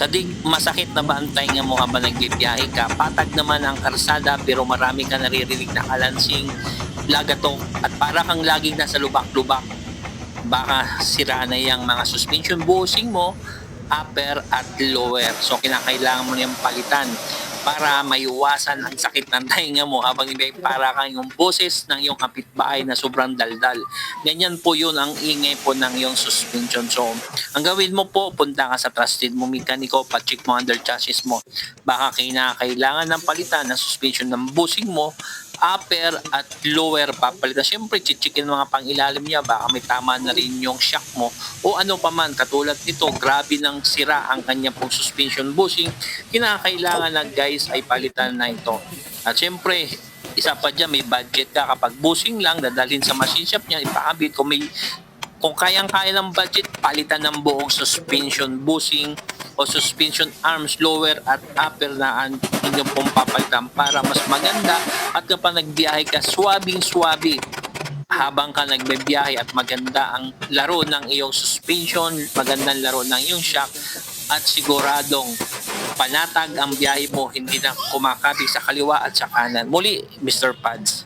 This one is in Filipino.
Sadig masakit na ba ang tainga mo habang nagbibiyahe ka? Patag naman ang karsada pero marami ka naririnig na kalansing, lagatok at para kang laging nasa lubak-lubak. Baka sira na yung mga suspension bushing mo, upper at lower. So kinakailangan mo niyang palitan para maiwasan ang sakit ng tainga mo habang ibig para kang yung boses ng iyong kapitbahay na sobrang daldal. Ganyan po yun ang ingay po ng iyong suspension. So, ang gawin mo po, punta ka sa trusted mo mekaniko, pa-check mo under chassis mo. Baka kailangan ng palitan ng suspension ng bushing mo, upper at lower papalitan. Siyempre, chichikin mga pangilalim niya, baka may tama na rin yung shock mo o ano pa man. Katulad nito, grabe ng sira ang kanya pong suspension bushing. Kinakailangan na guys ay palitan na ito. At siyempre, isa pa dyan, may budget ka. Kapag bushing lang, dadalhin sa machine shop niya, ipaabit. Kung kayang-kaya ng budget, palitan ng buong suspension bushing o suspension arms, lower at upper na ang inyong pong papalitan para mas maganda at kapag nagbiyahe ka, swabing-swabi habang ka nagbibiyahe at maganda ang laro ng iyong suspension, magandang laro ng iyong shock at siguradong panatag ang biyahe mo, hindi na kumakati sa kaliwa at sa kanan. Muli, Mr. Pads.